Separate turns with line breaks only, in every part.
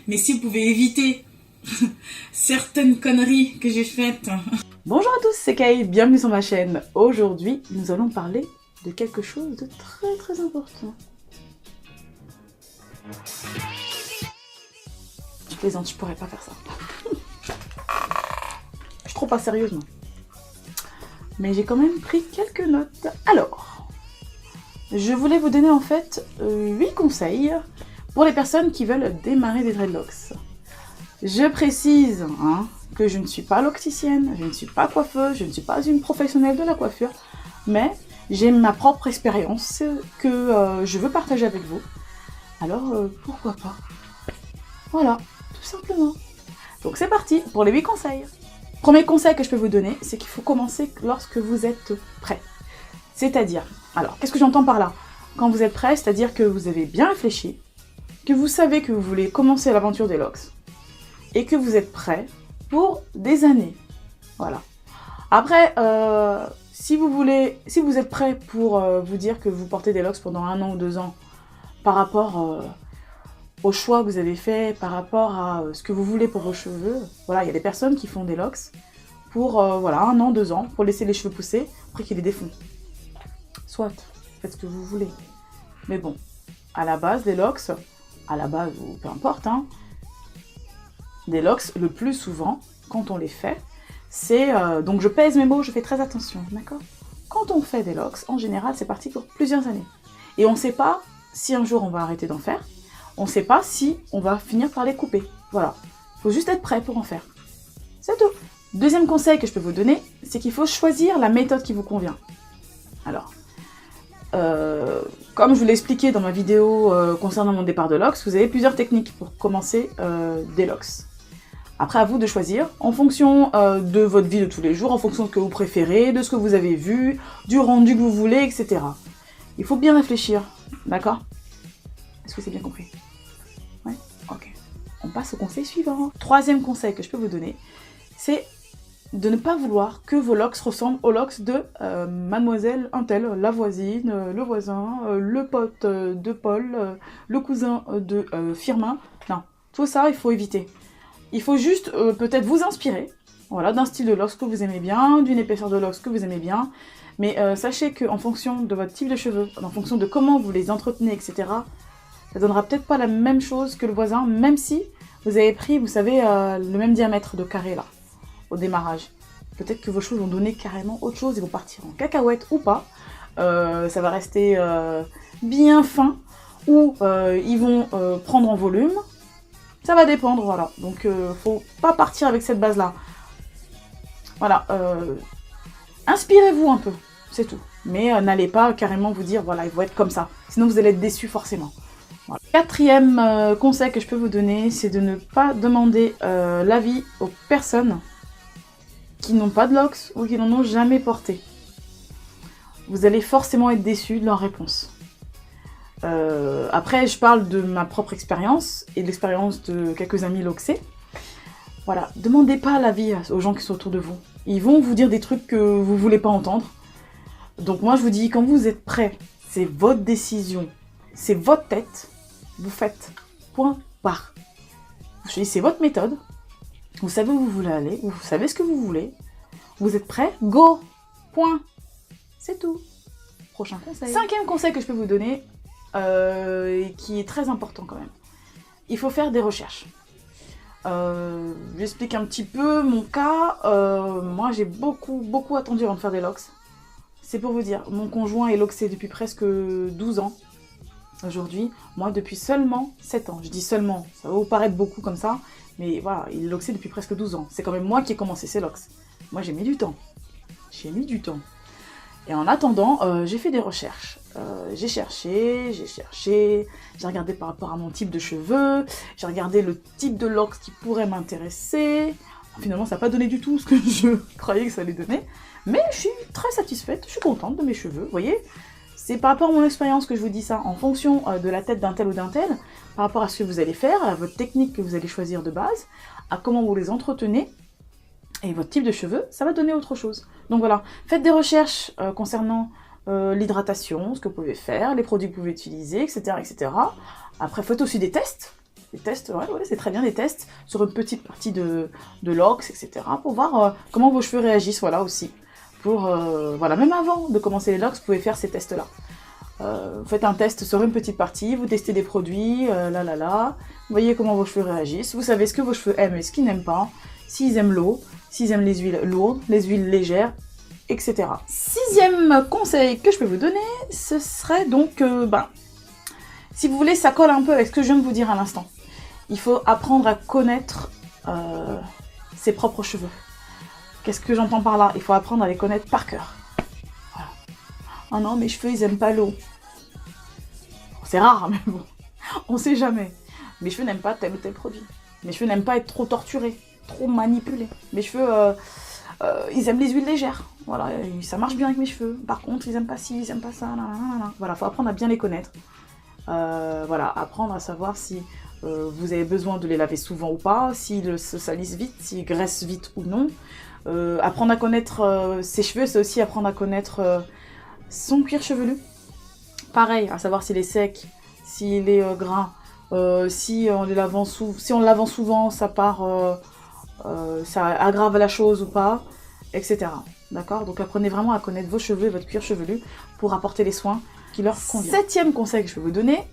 Mais si vous pouvez éviter certaines conneries que j'ai faites.
Bonjour à tous, c'est Kay, bienvenue sur ma chaîne. Aujourd'hui, nous allons parler de quelque chose de très important. Je plaisante, je pourrais pas faire ça. Je suis trop pas sérieuse, moi. Mais j'ai quand même pris quelques notes. Alors, je voulais vous donner en fait 8 conseils pour les personnes qui veulent démarrer des dreadlocks. Je précise que je ne suis pas locticienne, je ne suis pas coiffeuse, je ne suis pas une professionnelle de la coiffure, mais j'ai ma propre expérience que je veux partager avec vous. Alors, pourquoi pas? Voilà, tout simplement. Donc c'est parti pour les 8 conseils. Premier conseil que je peux vous donner, c'est qu'il faut commencer lorsque vous êtes prêt. C'est-à-dire, alors, qu'est-ce que j'entends par là? Quand vous êtes prêt, c'est-à-dire que vous avez bien réfléchi, que vous savez que vous voulez commencer l'aventure des locks, et que vous êtes prêt pour des années. Voilà. Après, si vous êtes prêt pour vous dire que vous portez des locks pendant 1 an ou 2 ans, par rapport au choix que vous avez fait, par rapport à ce que vous voulez pour vos cheveux, voilà, il y a des personnes qui font des locks pour voilà, 1 an, 2 ans, pour laisser les cheveux pousser, après qu'ils les défont. Soit, faites ce que vous voulez. Mais bon, à la base, des locks, à la base, ou peu importe, des locks, le plus souvent, quand on les fait, c'est... donc je pèse mes mots, je fais très attention, d'accord? Quand on fait des locks, en général, c'est parti pour plusieurs années. Et on ne sait pas si un jour on va arrêter d'en faire, on ne sait pas si on va finir par les couper. Voilà. Il faut juste être prêt pour en faire. C'est tout. Deuxième conseil que je peux vous donner, c'est qu'il faut choisir la méthode qui vous convient. Alors, comme je vous l'ai expliqué dans ma vidéo concernant mon départ de locks, vous avez plusieurs techniques pour commencer des locks. Après, à vous de choisir, en fonction de votre vie de tous les jours, en fonction de ce que vous préférez, de ce que vous avez vu, du rendu que vous voulez, etc. Il faut bien réfléchir, d'accord? Est-ce que c'est bien compris? Ouais? Ok. On passe au conseil suivant. Troisième conseil que je peux vous donner, c'est de ne pas vouloir que vos locks ressemblent aux locks de mademoiselle untel, la voisine, le voisin, le pote de Paul, le cousin de Firmin. Non, tout ça, il faut éviter. Il faut juste peut-être vous inspirer, voilà, d'un style de locks que vous aimez bien, d'une épaisseur de locks que vous aimez bien, mais sachez qu'en fonction de votre type de cheveux, en fonction de comment vous les entretenez, etc., ça donnera peut-être pas la même chose que le voisin, même si vous avez pris, vous savez, le même diamètre de carré là, au démarrage. Peut-être que vos cheveux vont donner carrément autre chose, ils vont partir en cacahuète ou pas, ça va rester bien fin, ou ils vont prendre en volume. Ça va dépendre, voilà. Donc, faut pas partir avec cette base-là. Voilà. Inspirez-vous un peu, c'est tout. Mais n'allez pas carrément vous dire, voilà, il faut être comme ça. Sinon, vous allez être déçus forcément. Voilà. Quatrième conseil que je peux vous donner, c'est de ne pas demander l'avis aux personnes qui n'ont pas de locks ou qui n'en ont jamais porté. Vous allez forcément être déçus de leur réponse. Après, je parle de ma propre expérience et de l'expérience de quelques amis loxés. Voilà, demandez pas l'avis aux gens qui sont autour de vous. Ils vont vous dire des trucs que vous voulez pas entendre. Donc moi, je vous dis, quand vous êtes prêts, c'est votre décision, c'est votre tête, vous faites. Point barre. Vous choisissez votre méthode, vous savez où vous voulez aller, vous savez ce que vous voulez, vous êtes prêts, go. Point. C'est tout. Prochain conseil. Cinquième conseil que je peux vous donner, qui est très important quand même. Il faut faire des recherches. J'explique un petit peu mon cas. Moi, j'ai beaucoup attendu avant de faire des locks. C'est pour vous dire, mon conjoint est locksé depuis presque 12 ans. Aujourd'hui, moi depuis seulement 7 ans. Je dis seulement, ça va vous paraître beaucoup comme ça, mais voilà, il est locksé depuis presque 12 ans. C'est quand même moi qui ai commencé ces locks. Moi, j'ai mis du temps. J'ai mis du temps. Et en attendant, j'ai fait des recherches. J'ai cherché, j'ai regardé par rapport à mon type de cheveux, j'ai regardé le type de locks qui pourrait m'intéresser. Finalement, ça n'a pas donné du tout ce que je croyais que ça allait donner. Mais je suis très satisfaite, je suis contente de mes cheveux, vous voyez. C'est par rapport à mon expérience que je vous dis ça, en fonction de la tête d'un tel ou d'un tel, par rapport à ce que vous allez faire, à votre technique que vous allez choisir de base, à comment vous les entretenez, et votre type de cheveux, ça va donner autre chose. Donc voilà, faites des recherches concernant l'hydratation, ce que vous pouvez faire, les produits que vous pouvez utiliser, etc., etc. Après, faites aussi des tests. Des tests, ouais, c'est très bien, des tests sur une petite partie de locks, etc. Pour voir comment vos cheveux réagissent, voilà, aussi. Pour, voilà, même avant de commencer les locks, vous pouvez faire ces tests-là. Vous faites un test sur une petite partie, vous testez des produits, vous voyez comment vos cheveux réagissent, vous savez ce que vos cheveux aiment et ce qu'ils n'aiment pas, s'ils aiment l'eau, s'ils aiment les huiles lourdes, les huiles légères, etc. 6e conseil que je peux vous donner, ce serait donc, si vous voulez, ça colle un peu avec ce que je viens de vous dire à l'instant. Il faut apprendre à connaître ses propres cheveux. Qu'est-ce que j'entends par là? Il faut apprendre à les connaître par cœur. Voilà. Oh non, mes cheveux, ils aiment pas l'eau. C'est rare, mais bon, on sait jamais. Mes cheveux n'aiment pas tel ou tel produit. Mes cheveux n'aiment pas être trop torturés, trop manipulés. Mes cheveux, ils aiment les huiles légères. Voilà, ça marche bien avec mes cheveux. Par contre, ils aiment pas ci, ils aiment pas ça. Voilà, faut apprendre à bien les connaître. Voilà, apprendre à savoir si vous avez besoin de les laver souvent ou pas, s'ils se salissent vite, s'ils graissent vite ou non. Apprendre à connaître ses cheveux, c'est aussi apprendre à connaître son cuir chevelu. Pareil, à savoir s'il est sec, s'il est gras, si on le lavant souvent, ça aggrave la chose ou pas, etc. D'accord? Donc apprenez vraiment à connaître vos cheveux et votre cuir chevelu pour apporter les soins qui leur conviennent. 7e conseil que je vais vous donner,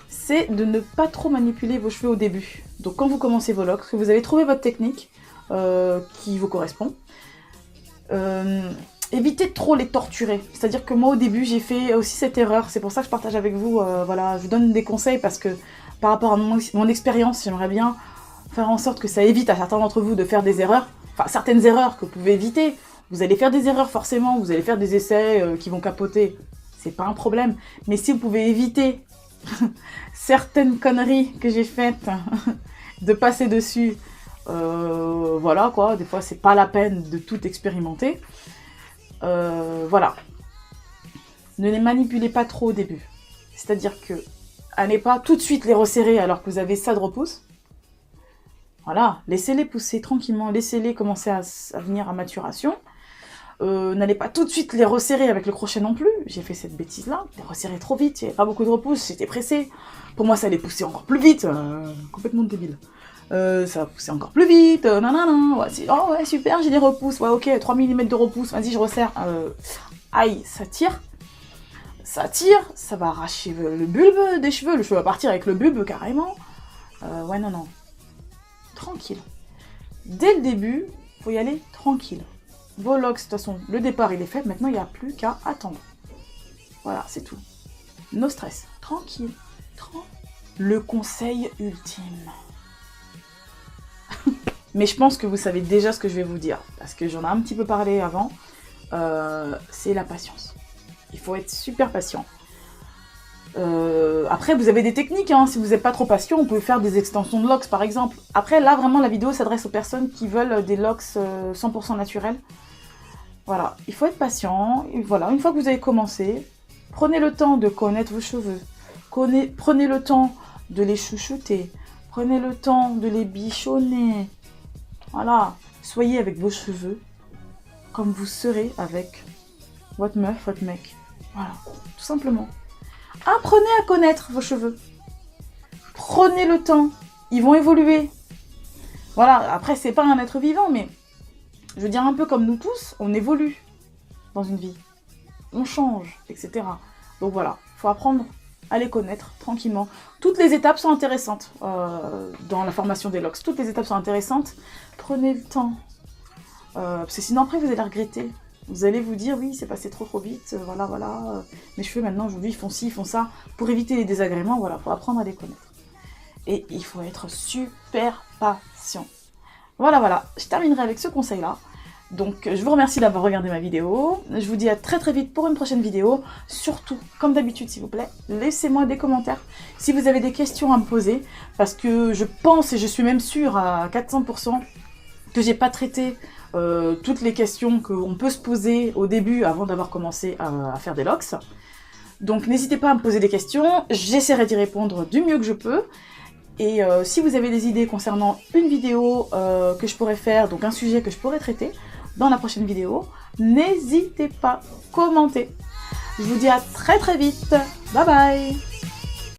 c'est de ne pas trop manipuler vos cheveux au début. Donc quand vous commencez vos locks, que vous avez trouvé votre technique qui vous correspond, évitez de trop les torturer. C'est-à-dire que moi au début j'ai fait aussi cette erreur, c'est pour ça que je partage avec vous, voilà, je vous donne des conseils parce que par rapport à mon expérience, j'aimerais bien faire en sorte que ça évite à certains d'entre vous de faire des erreurs, enfin certaines erreurs que vous pouvez éviter. Vous allez faire des erreurs forcément, vous allez faire des essais qui vont capoter, c'est pas un problème. Mais si vous pouvez éviter certaines conneries que j'ai faites, de passer dessus, voilà quoi, des fois c'est pas la peine de tout expérimenter. Voilà. Ne les manipulez pas trop au début. C'est-à-dire que, allez pas tout de suite les resserrer alors que vous avez ça de repousse. Voilà, laissez-les pousser tranquillement, laissez-les commencer à venir à maturation. N'allez pas tout de suite les resserrer avec le crochet non plus. J'ai fait cette bêtise-là, les resserrer trop vite, il n'y avait pas beaucoup de repousse, j'étais pressée. Pour moi, ça allait pousser encore plus vite, complètement débile. Ça va pousser encore plus vite, ouais, oh ouais, super, j'ai des repousses, ouais, ok, 3 mm de repousse, vas-y, je resserre. Aïe, ça tire, ça va arracher le bulbe des cheveux, le cheveu va partir avec le bulbe carrément. Ouais, non. Tranquille. Dès le début, faut y aller tranquille. Vos locks, de toute façon, le départ il est fait, maintenant il n'y a plus qu'à attendre. Voilà, c'est tout. No stress, tranquille. Le conseil ultime. Mais je pense que vous savez déjà ce que je vais vous dire, parce que j'en ai un petit peu parlé avant, c'est la patience. Il faut être super patient. Après, vous avez des techniques, hein. Si vous n'êtes pas trop patient, on peut faire des extensions de locks par exemple. Après, là, vraiment, la vidéo s'adresse aux personnes qui veulent des locks 100% naturels. Voilà, il faut être patient. Et voilà, une fois que vous avez commencé, prenez le temps de connaître vos cheveux. Prenez le temps de les chouchouter. Prenez le temps de les bichonner. Voilà, soyez avec vos cheveux comme vous serez avec votre meuf, votre mec. Voilà, tout simplement. Apprenez à connaître vos cheveux. Prenez le temps. Ils vont évoluer. Voilà, après, c'est pas un être vivant, mais je veux dire un peu comme nous tous, on évolue dans une vie. On change, etc. Donc voilà, il faut apprendre à les connaître tranquillement. Toutes les étapes sont intéressantes dans la formation des locks. Toutes les étapes sont intéressantes. Prenez le temps. Parce que sinon après, vous allez regretter. Vous allez vous dire, oui, c'est passé trop vite, voilà. Mes cheveux, maintenant, aujourd'hui, ils font ci, ils font ça. Pour éviter les désagréments, voilà, il faut apprendre à les connaître. Et il faut être super patient. Voilà, je terminerai avec ce conseil-là. Donc, je vous remercie d'avoir regardé ma vidéo. Je vous dis à très vite pour une prochaine vidéo. Surtout, comme d'habitude, s'il vous plaît, laissez-moi des commentaires si vous avez des questions à me poser. Parce que je pense, et je suis même sûre à 400%, que j'ai pas traité toutes les questions qu'on peut se poser au début avant d'avoir commencé à faire des locks. Donc n'hésitez pas à me poser des questions, j'essaierai d'y répondre du mieux que je peux. Et si vous avez des idées concernant une vidéo que je pourrais faire, donc un sujet que je pourrais traiter dans la prochaine vidéo, n'hésitez pas, commentez. Je vous dis à très vite, bye bye.